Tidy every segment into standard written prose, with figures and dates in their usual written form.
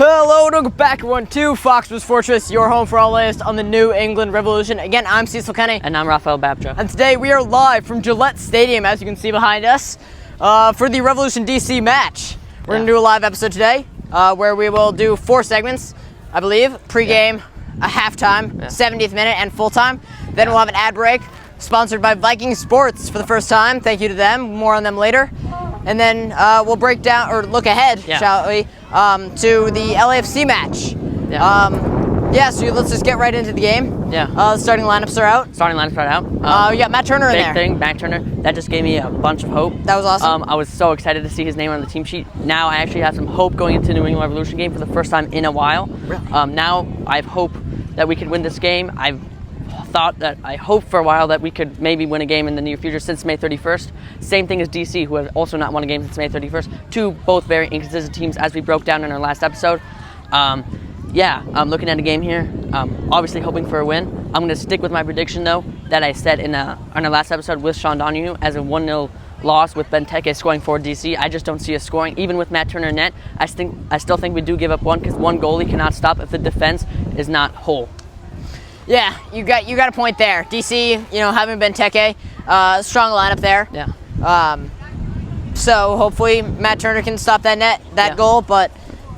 Hello and welcome back everyone to Foxboro's Fortress, your home for all latest on the New England Revolution. Again, I'm Cecil Kenney. And I'm Raphael Babchuck. And today we are live from Gillette Stadium, as you can see behind us, for the Revolution DC match. We're going to do a live episode today, where we will do 4 segments, I believe. Pre-game, a halftime, 70th minute, and full-time. Then we'll have an ad break, sponsored by Viking Sports for the first time. Thank you to them. More on them later. And then we'll break down, or look ahead, shall we, to the LAFC match. So let's just get right into the game. The starting lineups are out. We got Matt Turner in there. Big thing, Matt Turner. That just gave me a bunch of hope. That was awesome. I was so excited to see his name on the team sheet. Now I actually have some hope going into the New England Revolution game for the first time in a while. Really? Now I have hope that we could win this game. I hoped for a while that we could maybe win a game in the near future since May 31st. Same thing as DC, who have also not won a game since May 31st. Two both very inconsistent teams, as we broke down in our last episode. I'm looking at the game here. Obviously hoping for a win. I'm going to stick with my prediction, though, that I said on our last episode with Sean Donahue as a 1-0 loss with Benteke scoring for DC. I just don't see us scoring. Even with Matt Turner in net, I still think we do give up one, because one goalie cannot stop if the defense is not whole. Yeah, you got a point there. DC, having Benteke, strong lineup there. So hopefully Matt Turner can stop that goal, but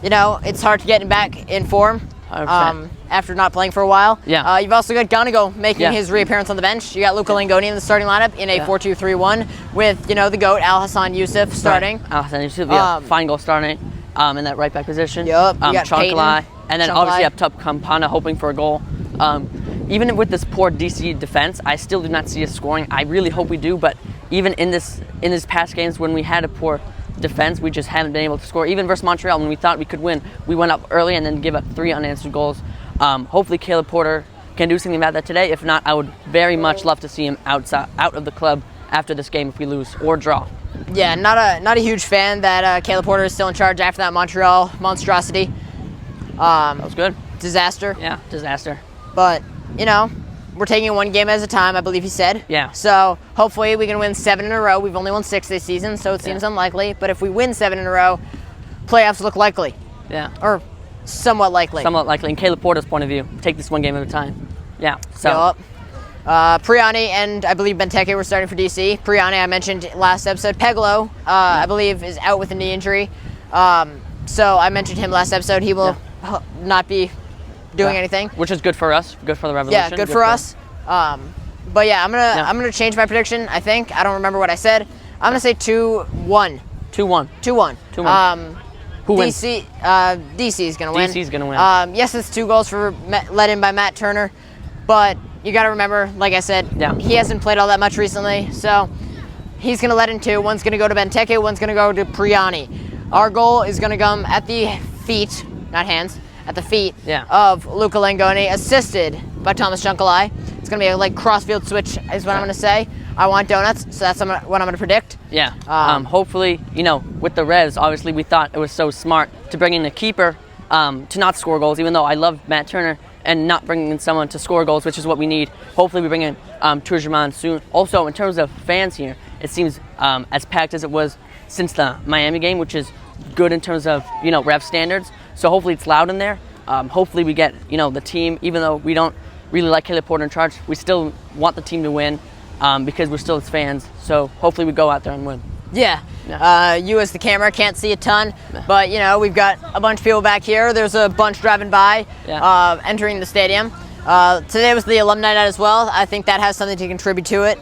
it's hard to get him back in form after not playing for a while. You've also got Gonigo making his reappearance on the bench. You got Luca Langoni in the starting lineup in a 4-2-3-1 with the GOAT Al Hassan Yusuf starting. Right. Al Hassan Yusuf, fine goal starting in that right back position. You got Chancalay, and then obviously up top Campana hoping for a goal. Even with this poor DC defense, I still do not see us scoring. I really hope we do, but even in this past games when we had a poor defense, we just haven't been able to score. Even versus Montreal, when we thought we could win, we went up early and then give up 3 unanswered goals. Hopefully Caleb Porter can do something about that today. If not, I would very much love to see him out of the club after this game if we lose or draw. Yeah, not a huge fan that Caleb Porter is still in charge after that Montreal monstrosity. That was good. Disaster. Yeah, disaster. But, we're taking one game at a time, I believe he said. Yeah. So hopefully we can win 7 in a row. We've only won 6 this season, so it seems unlikely. But if we win 7 in a row, playoffs look likely. Yeah. Or somewhat likely. Somewhat likely. In Caleb Porter's point of view, take this one game at a time. Yeah. So. Priani and I believe Benteke were starting for DC. Priani, I mentioned last episode. Peglo, I believe, is out with a knee injury. So I mentioned him last episode. He will not be doing anything, which is good for us, good for the Revolution. Yeah, good for us. But yeah, I'm gonna change my prediction. I think I don't remember what I said. I'm gonna say 2-1. 2-1. Who wins? DC is gonna win. DC's gonna win. Yes, it's 2 goals let in by Matt Turner, but you got to remember, like I said, he hasn't played all that much recently, so he's gonna let in 2. One's gonna go to Benteke, one's gonna go to Priani. Our goal is gonna come at the feet, not hands. At the feet of Luca Langoni, assisted by Thomas Chancalay. It's going to be a cross-field switch is what I'm going to say. I want donuts, so that's what I'm going to predict. Yeah. Hopefully, with the Revs, obviously we thought it was so smart to bring in a keeper to not score goals, even though I love Matt Turner, and not bringing in someone to score goals, which is what we need. Hopefully we bring in Turgeman soon. Also, in terms of fans here, it seems as packed as it was since the Miami game, which is good in terms of, Rev standards. So hopefully it's loud in there. Hopefully we get, the team, even though we don't really like Caleb Porter in charge, we still want the team to win because we're still his fans. So hopefully we go out there and win. Yeah. You as the camera can't see a ton, but, we've got a bunch of people back here. There's a bunch driving by, entering the stadium. Today was the alumni night as well. I think that has something to contribute to it.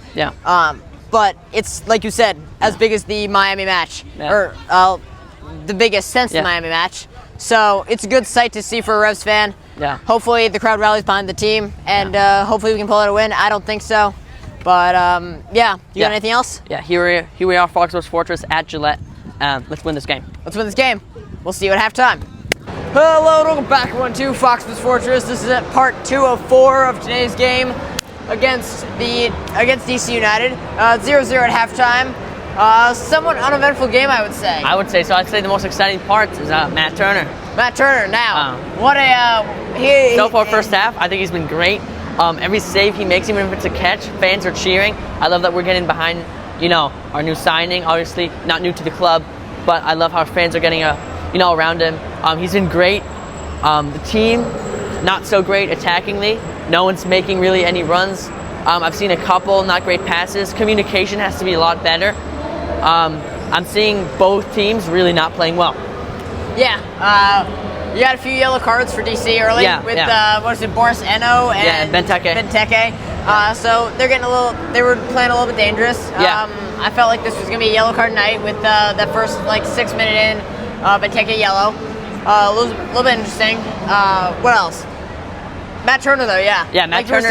But it's, like you said, as big as the Miami match, or the biggest since the Miami match. So it's a good sight to see for a Revs fan. Hopefully the crowd rallies behind the team, and hopefully we can pull out a win. I don't think so, but you got anything else? Yeah, here we are, Foxboro's Fortress at Gillette. Let's win this game. We'll see you at halftime. Hello, welcome back everyone to Foxboro's Fortress. This is part 2 of 4 of today's game against DC United. 0-0 at halftime. Somewhat uneventful game, I would say. So. I'd say the most exciting part is Matt Turner. Now, so far first half, I think he's been great. Every save he makes, even if it's a catch, fans are cheering. I love that we're getting behind, our new signing. Obviously, not new to the club, but I love how fans are getting around him. He's been great. The team, not so great attackingly. No one's making really any runs. I've seen a couple not great passes. Communication has to be a lot better. I'm seeing both teams really not playing well. Yeah. You got a few yellow cards for DC early with what is it, Boris Eno and Benteke. So they're getting they were playing a little bit dangerous. I felt like this was gonna be a yellow card night with that first 6 minute in, Benteke yellow. A little bit interesting. What else? Matt Turner though, Matt Turner.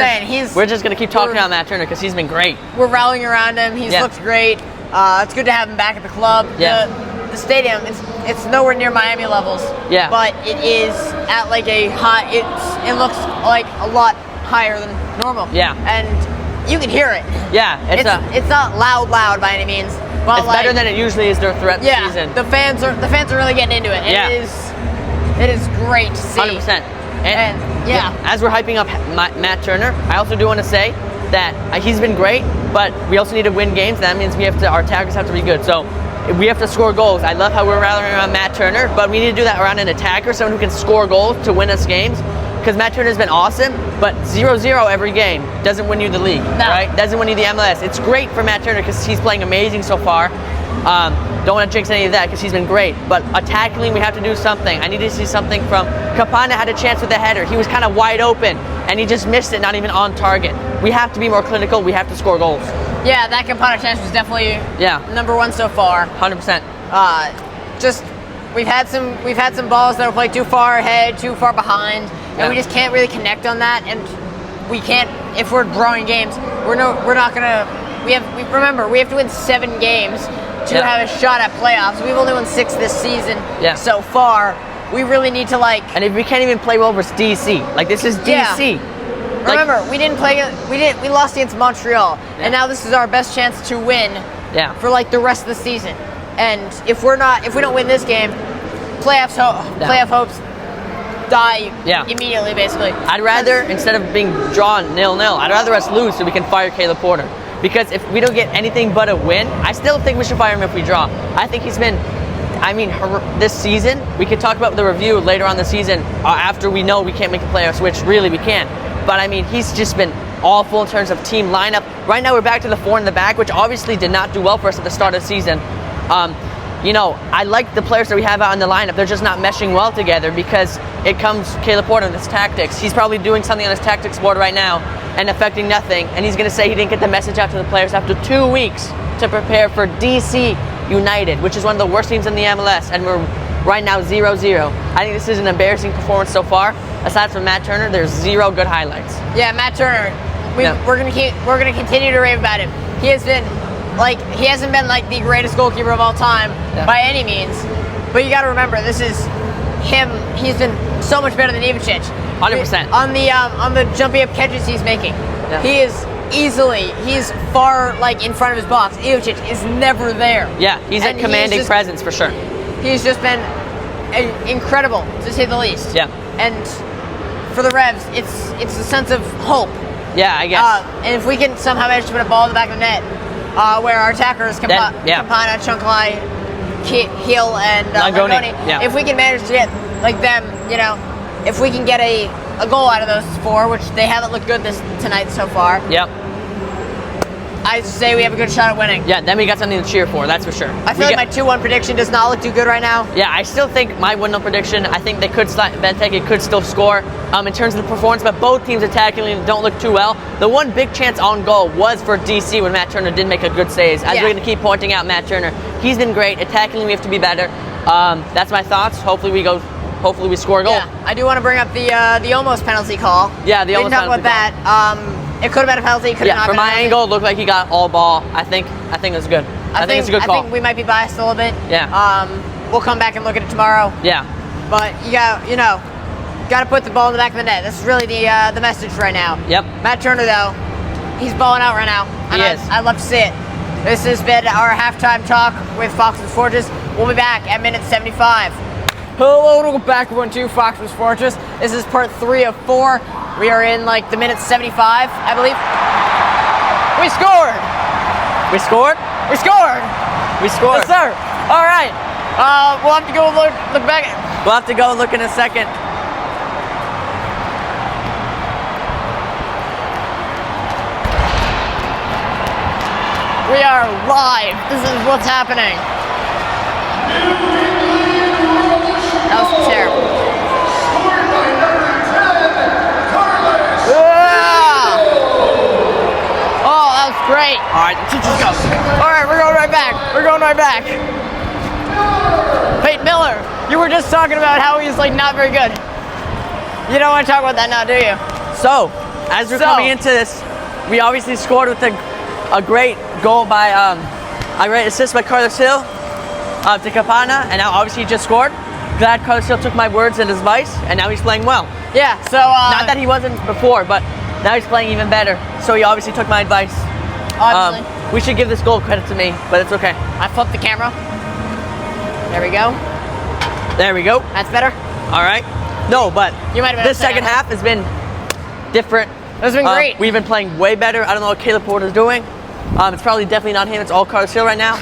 We're just gonna keep talking about Matt Turner because he's been great. We're rallying around him. He's looked great. It's good to have him back at the club. The stadium, it's nowhere near Miami levels. But it is at a high. It looks like a lot higher than normal. And you can hear it. It's not loud by any means. But it's better than it usually is throughout the season. The fans are really getting into it. It is great to see. 100%. And as we're hyping up Matt Turner, I also do want to say that he's been great, but we also need to win games. That means our attackers have to be good. So we have to score goals. I love how we're rallying around Matt Turner, but we need to do that around an attacker, someone who can score goals to win us games. Because Matt Turner's been awesome, but 0-0 every game doesn't win you the league, right? Doesn't win you the MLS. It's great for Matt Turner because he's playing amazing so far. Don't want to jinx any of that because he's been great. But attackingly, we have to do something. I need to see something from Campana. Had a chance with the header. He was kind of wide open, and he just missed it, not even on target. We have to be more clinical. We have to score goals. Yeah, that Campana chance was definitely number one so far. 100%. We've had some balls that were played too far ahead, too far behind, and we just can't really connect on that. And we can't, if we're drawing games, we're not gonna. We have to win 7 games to have a shot at playoffs. We've only won 6 this season so far. We really need to And if we can't even play well versus DC, this is DC. Remember, we lost against Montreal, and now this is our best chance to win for the rest of the season. And if we don't win this game, playoff hopes die immediately, basically. I'd rather, instead of being drawn 0-0, I'd rather us lose so we can fire Caleb Porter. Because if we don't get anything but a win, I still think we should fire him if we draw. I think he's been, this season, we could talk about the review later on the season after we know we can't make the playoffs, which really we can't. But he's just been awful in terms of team lineup. Right now we're back to the 4 in the back, which obviously did not do well for us at the start of the season. I like the players that we have out in the lineup. They're just not meshing well together because it comes Caleb Porter and his tactics. He's probably doing something on his tactics board right now and affecting nothing. And he's going to say he didn't get the message out to the players after 2 weeks to prepare for DC United, which is one of the worst teams in the MLS. And we're right now 0-0. I think this is an embarrassing performance so far. Aside from Matt Turner, there's 0 good highlights. Yeah, Matt Turner. We're gonna continue to rave about him. He has been. He hasn't been the greatest goalkeeper of all time by any means, but you got to remember this is him. He's been so much better than Ep.26. 100%. On the jumpy up catches he's making, he's far in front of his box. Ep.26 is never there. Yeah, he's a commanding presence for sure. He's just been incredible to say the least. Yeah. And for the Revs, it's a sense of hope. Yeah, I guess. And if we can somehow manage to put a ball in the back of the net. Where our attackers, Campana, Chunklai, Heel, and Langoni. If we can manage to get them, if we can get a goal out of those 4, which they haven't looked good tonight so far. Yep. I say we have a good shot at winning. Yeah, then we got something to cheer for, that's for sure. I feel my 2-1 prediction does not look too good right now. Yeah, I still think my 1-0 prediction, I think they could Benteke could still score in terms of the performance, but both teams attacking don't look too well. The one big chance on goal was for DC when Matt Turner did make a good save. As we're going to keep pointing out Matt Turner, he's been great. Attacking, we have to be better. That's my thoughts. Hopefully we score a goal. Yeah, I do want to bring up the almost penalty call. Yeah, the almost penalty call. We didn't talk about that. It could have been a penalty. Could have not from been my angle, it looked like he got all ball. I think it was good. I think it's a good call. I think we might be biased a little bit. Yeah. We'll come back and look at it tomorrow. Yeah. But you got to put the ball in the back of the net. That's really the message right now. Yep. Matt Turner though, he's balling out right now. He is. I'd love to see it. This has been our halftime talk with Fox's Fortress. We'll be back at minute 75. Hello, welcome back everyone to Fox's Fortress. This is part 3 of 4. We are in the minute 75, I believe. We scored! We scored? We scored! We scored. Yes, sir. All right. We'll have to go look back. We'll have to go look in a second. We are live. This is what's happening. That was terrible. Yeah. Oh, that was great. All right, let's go. All right, we're going right back. We're going right back. Peyton Miller, you were just talking about how he's like not very good. You don't want to talk about that now, do you? So, as we're coming into this, we obviously scored with a great goal by a great assist by Carlos Hill to Campana, and now obviously he just scored. Glad Carlos Hill took my words and advice, and now he's playing well. Yeah, so not that he wasn't before, but now he's playing even better. So he obviously took my advice. Obviously. We should give this goal credit to me, but it's okay. I flipped the camera. There we go. There we go. That's better. All right. No, but You might have been this second half has been different. It's been great. We've been playing way better. I don't know what Caleb Porter's doing. It's probably definitely not him. It's all Carlos Hill right now.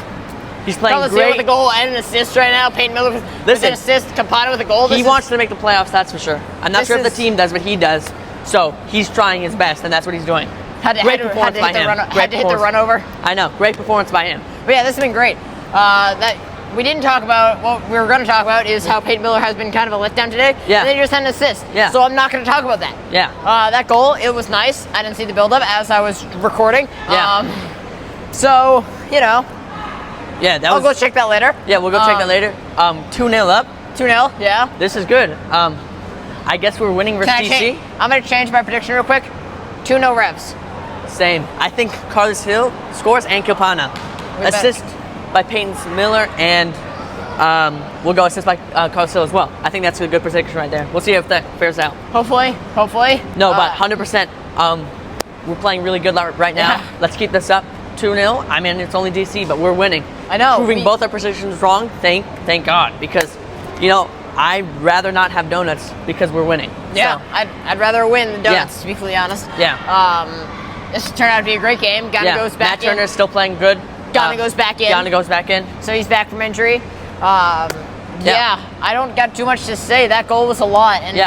He's playing Carlos Hill great. with a goal and an assist right now. Peyton Miller with an assist. Campana with a goal. He wants to make the playoffs, that's for sure. I'm not sure if the team does, but he does. So he's trying his best, and that's what he's doing. Great performance by him. Had to hit the run over. I know. Great performance by him. But yeah, this has been great. That we didn't talk about. What we were going to talk about is how Peyton Miller has been kind of a letdown today. Yeah. And then he just had an assist. Yeah. So I'm not going to talk about that. Yeah. That goal, it was nice. I didn't see the build-up as I was recording. Yeah. So, you know. Yeah, I'll go check that later. Yeah, we'll go check that later. 2-0 up. 2-0, yeah. This is good. I guess we're winning versus DC. I'm going to change my prediction real quick. 2-0 Revs. Same. I think Carlos Hill scores and Campana. Assist by Peyton Miller, and we'll go assist by Carlos Hill as well. I think that's a good prediction right there. We'll see if that fares out. Hopefully. No, but 100%. We're playing really good right now. Yeah. Let's keep this up. 2-0. I mean, it's only DC, but we're winning. I know. Proving both our predictions wrong. Thank God, because you know I'd rather not have donuts because we're winning. Yeah, So, I'd rather win than donuts, to be fully honest. Yeah. This turned out to be a great game. Ghana goes back Matt Turner's still playing good. Ghana goes back in. Ghana goes back in. So he's back from injury. Yeah, I don't got too much to say. That goal was a lot. And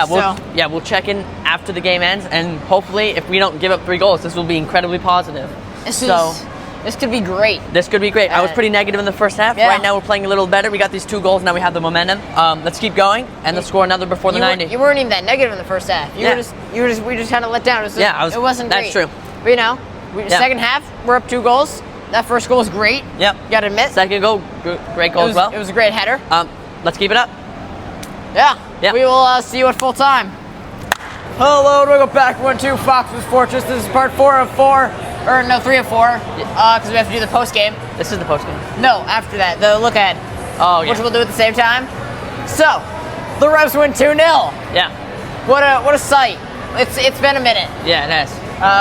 We'll check in after the game ends, and hopefully, if we don't give up 3 goals, this will be incredibly positive. This could be great. This could be great. I was pretty negative in the first half. Yeah. Right now, we're playing a little better. We got these 2 goals. Now we have the momentum. Let's keep going, and let's score another before the 90. You weren't even that negative in the first half. We just kind of let down. It wasn't great. That's true. But, you know, second half, we're up 2 goals. That first goal was great. Yep. You got to admit. Second goal, great goal as well. It was a great header. Let's keep it up. Yeah. We will see you at full time. Hello, welcome back. 1-2 Fox's Fortress. This is part 4 of 4. Or no, 3 of 4. Because we have to do the post game. This is the post game. No, after that, the look ahead. Oh, yeah. Which we'll do at the same time. So, the Revs win 2-0. Yeah. What a sight. It's been a minute. Yeah, it has.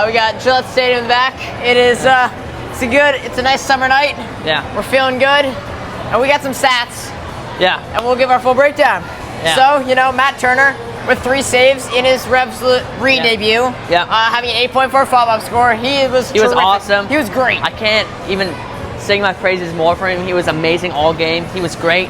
We got Gillette Stadium in the back. It's a nice summer night. Yeah. We're feeling good. And we got some stats. Yeah. And we'll give our full breakdown. Yeah. So, you know, Matt Turner with 3 saves in his Revs debut. Yeah. Having an 8.4 follow-up score. He was awesome. He was great. I can't even sing my praises more for him. He was amazing all game. He was great.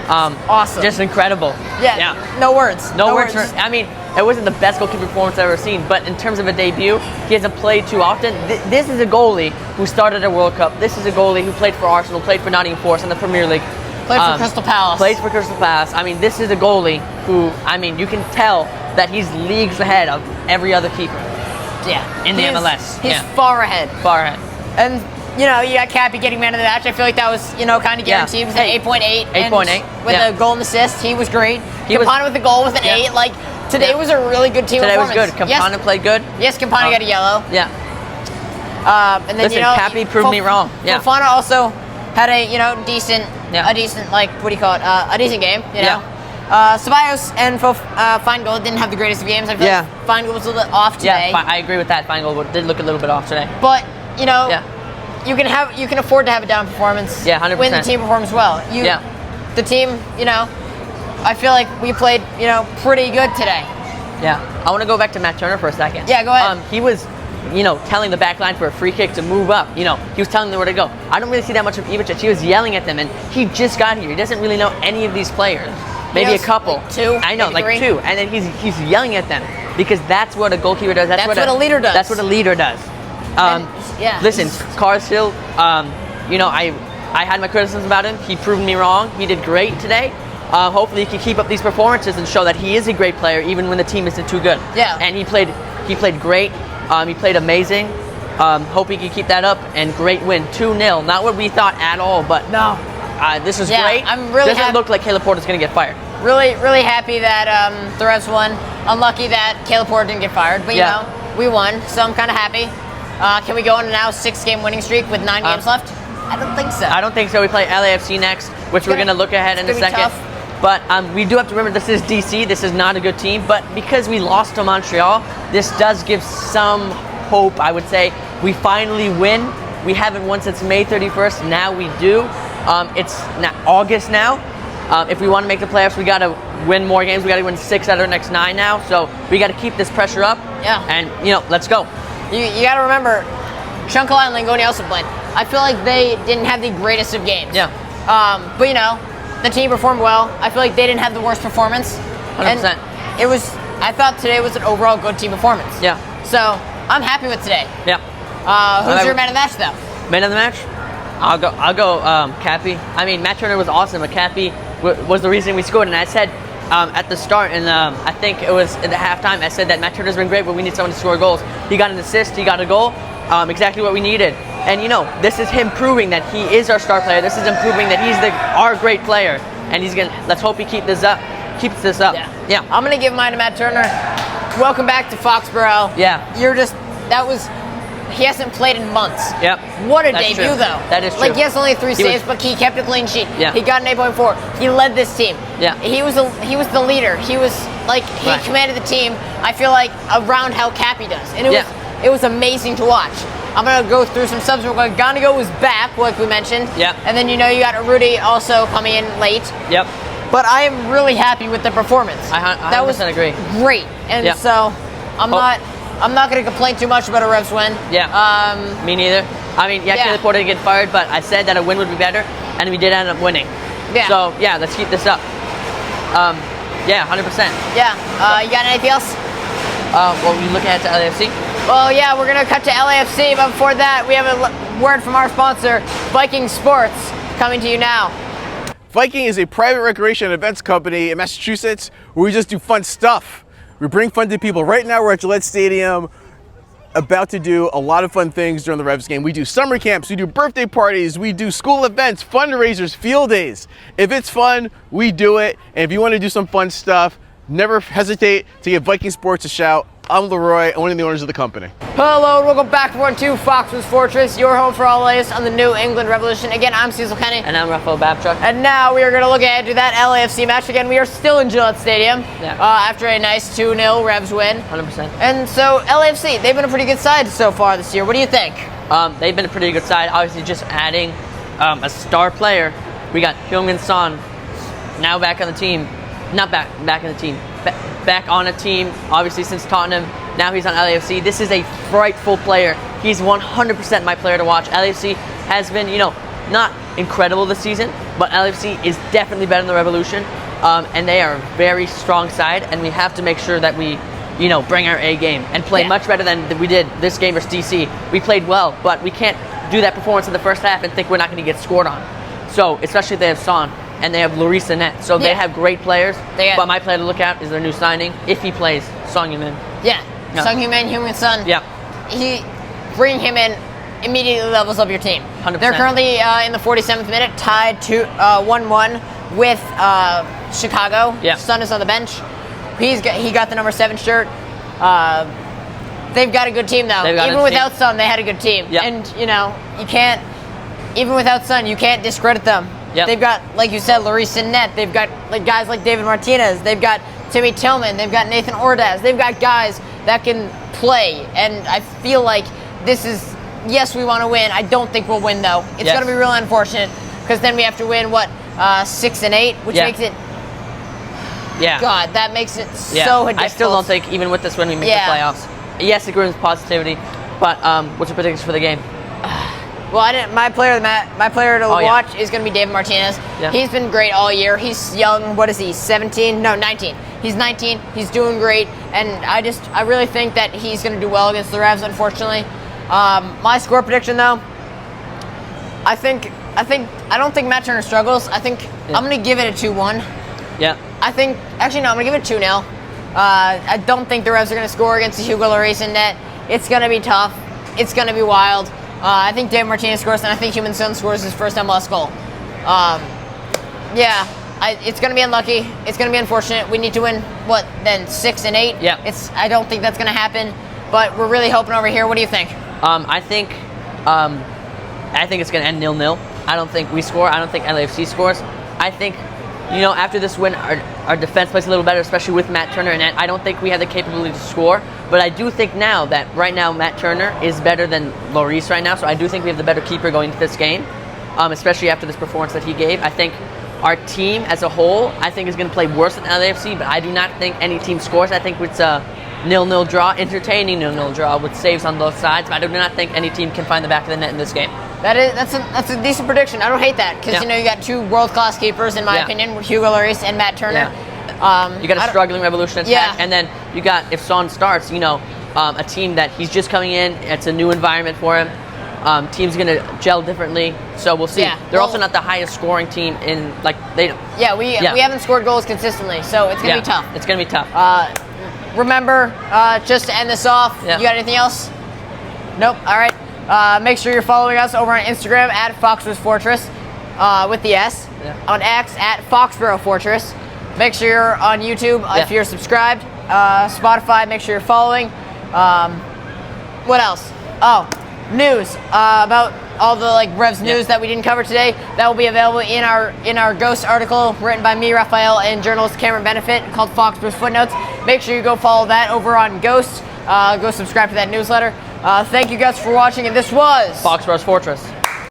Awesome. Just incredible. Yeah. No words. No words. I mean, it wasn't the best goalkeeper performance I've ever seen, but in terms of a debut, he hasn't played too often. This is a goalie who started a World Cup. This is a goalie who played for Arsenal, played for Nottingham Forest in the Premier League. Played for Crystal Palace. Plays for Crystal Palace. I mean, this is a goalie who, I mean, you can tell that he's leagues ahead of every other keeper. Yeah. In the MLS. He's far ahead. Far ahead. And, you know, you got Cappy getting man of the match. I feel like that was, you know, kind of guaranteed with an 8.8. 8.8. With a goal and assist. He was great. Campana with the goal with an 8. Like, today was a really good team performance. Today was good. Campana played good. Yes, Campana got a yellow. Yeah. And then, Listen, Cappy proved me wrong. Yeah. Fofana also had a, you know, decent, like, what do you call it? A decent game, you know. Ceballos and Feingold didn't have the greatest of games. I feel like Feingold was a little bit off today. Yeah, I agree with that. Feingold did look a little bit off today. But, you know, you can afford to have a down performance. Yeah, 100%. When the team performs well. The team, you know, I feel like we played, you know, pretty good today. Yeah. I want to go back to Matt Turner for a second. Yeah, go ahead. He was, you know, telling the back line for a free kick to move up. You know, he was telling them where to go. I don't really see that much of Ep.26. He was yelling at them, and he just got here. He doesn't really know any of these players. maybe He a knows, couple. like two, I know, maybe like three. two, and then he's yelling at them because that's what a goalkeeper does. That's what a leader does. That's what a leader does. Yeah. Listen, Cars Hill. You know, I had my criticisms about him. He proved me wrong. He did great today. Hopefully, he can keep up these performances and show that he is a great player, even when the team isn't too good. Yeah. And he played great. He played amazing. Hope he can keep that up. And great win, 2-0. Not what we thought at all, but No. this is Yeah, great. I'm really Doesn't happy- look like Caleb Porter's going to get fired. Really, really happy that the Revs won. Unlucky that Caleb Porter didn't get fired, but you know, we won, so I'm kind of happy. Can we go on to now 6-game winning streak with 9 games left? I don't think so. I don't think so. We play LAFC next, which we're going to look ahead in a it's gonna be second. tough. But we do have to remember this is DC. This is not a good team. But because we lost to Montreal, this does give some hope, I would say. We finally win. We haven't won since May 31st. Now we do. It's August now. If we want to make the playoffs, we got to win more games. We got to win 6 out of our next 9 now. So we got to keep this pressure up. Yeah. And, let's go. You got to remember, Chunkala and Langoni also played. I feel like they didn't have the greatest of games. Yeah. But the team performed well. I feel like they didn't have the worst performance. 100%. And I thought today was an overall good team performance. Yeah. So I'm happy with today. Yeah. Who's your man of the match though? Man of the match? I'll go Cappy. I mean, Matt Turner was awesome, but Cappy was the reason we scored. And I said at the start, and I think it was in the halftime, I said that Matt Turner's been great, but we need someone to score goals. He got an assist, he got a goal, exactly what we needed. And this is him proving that he is our star player. This is him proving that he's our great player. And let's hope he keeps this up. Yeah. I'm gonna give mine to Matt Turner. Welcome back to Foxboro. Yeah. He hasn't played in months. Yep. What a That's debut, true. though. That is true. Like, he has only 3 He saves, was- but he kept a clean sheet. Yeah. He got an 8.4. He led this team. Yeah. He was the leader. He was, he Right. commanded the team, I feel like, around how Cappy does. And Yeah. it was amazing to watch. I'm going to go through some subs real quick. Ganigo was back, like we mentioned. Yep. And then, you got Rudy also coming in late. Yep. But I am really happy with the performance. I 100% agree. Great. And Yep. so, I'm not going to complain too much about a Revs win. Yeah. Me neither. I mean, Yeah. Caleb Porter didn't get fired, but I said that a win would be better, and we did end up winning. Yeah. So, let's keep this up. 100%. Yeah. You got anything else? Well, we looking at the LAFC? Well, yeah, we're going to cut to LAFC, but before that, we have a word from our sponsor, Viking Sports, coming to you now. Viking is a private recreation and events company in Massachusetts where we just do fun stuff. We bring fun to people. Right now, we're at Gillette Stadium, about to do a lot of fun things during the Revs game. We do summer camps, we do birthday parties, we do school events, fundraisers, field days. If it's fun, we do it. And if you want to do some fun stuff, never hesitate to give Viking Sports a shout. I'm Leroy, one of the owners of the company. Hello, and welcome back to Fox's Fortress, your home for all the latest on the New England Revolution. Again, I'm Cecil Kenney. And I'm Raphael Babchuck. And now we are going to look ahead to that LAFC match. Again, we are still in Gillette Stadium after a nice 2-0 Revs win. 100%. And so, LAFC, they've been a pretty good side so far this year. What do you think? They've been a pretty good side. Obviously, just adding a star player. We got Heung-min Son now back on the team. Not back on the team. Back on a team, obviously, since Tottenham. Now he's on LAFC. This is a frightful player. He's 100% my player to watch. LAFC has been, not incredible this season, but LAFC is definitely better than the Revolution. And they are a very strong side, and we have to make sure that we, bring our A game and play much better than we did this game versus DC. We played well, but we can't do that performance in the first half and think we're not going to get scored on. So, especially if they have Son. And they have Larissa Net. So they have great players. But my player to look at is their new signing, if he plays, Song Heung-min. Yeah. Song Heung-min, Heung-min Son. Yeah. Bring him in, immediately levels up your team. 100%. They're currently in the 47th minute, tied to 1-1 with Chicago. Yeah. Son is on the bench. He got the number 7 shirt. They've got a good team though. Even without Son, they had a good team. Yep. And you can't, even without Son, you can't discredit them. Yep. They've got, like you said, Larissa Net. They've got guys like David Martinez. They've got Timmy Tillman. They've got Nathan Ordaz. They've got guys that can play. And I feel like this is, yes, we want to win. I don't think we'll win, though. It's going to be really unfortunate because then we have to win, 6 and 8, which makes it, God, that makes it so difficult. I still don't think, even with this win, we make the playoffs. Yes, it brings positivity, but what's your predictions for the game? Well, I didn't. My player to Oh, yeah. watch is going to be David Martinez. Yeah. He's been great all year. He's young. What is he? 17? No, 19. He's 19. He's doing great, and I really think that he's going to do well against the Revs. Unfortunately, my score prediction though, I don't think Matt Turner struggles. I'm going to give it a 2-1. Yeah. I'm going to give it 2-0. I don't think the Revs are going to score against the Hugo Lloris in net. It's going to be tough. It's going to be wild. I think David Martinez scores, and I think Human Son scores his first MLS goal. It's going to be unlucky. It's going to be unfortunate. We need to win, 6 and 8? Yeah. I don't think that's going to happen, but we're really hoping over here. What do you think? I think it's going to end 0-0. I don't think we score. I don't think LAFC scores. I think, after this win, our defense plays a little better, especially with Matt Turner in it. I don't think we have the capability to score, but I do think right now Matt Turner is better than Lloris right now, so I do think we have the better keeper going into this game, especially after this performance that he gave. I think our team as a whole, is going to play worse than LAFC, but I do not think any team scores. I think it's a 0-0 draw, entertaining 0-0 draw with saves on both sides, but I do not think any team can find the back of the net in this game. That's a decent prediction. I don't hate that because you got two world-class keepers in my opinion, Hugo Lloris and Matt Turner. Yeah. You got a struggling Revolution attack, and then you got, if Son starts, a team that he's just coming in. It's a new environment for him. Team's going to gel differently, so we'll see. Yeah. They're also not the highest scoring team in we haven't scored goals consistently, so it's going to be tough. It's going to be tough. Remember, just to end this off, you got anything else? Nope. All right. Make sure you're following us over on Instagram at Foxboro Fortress with the S. Yeah. On X at Foxboro Fortress. Make sure you're on YouTube if you're subscribed. Spotify, make sure you're following. What else? Oh, news about all the Revs news that we didn't cover today. That will be available in our Ghost article written by me, Raphael, and journalist Cameron Benefit called Foxboro's Footnotes. Make sure you go follow that over on Ghost. Go subscribe to that newsletter. Thank you guys for watching, and this was Foxboro's Fortress.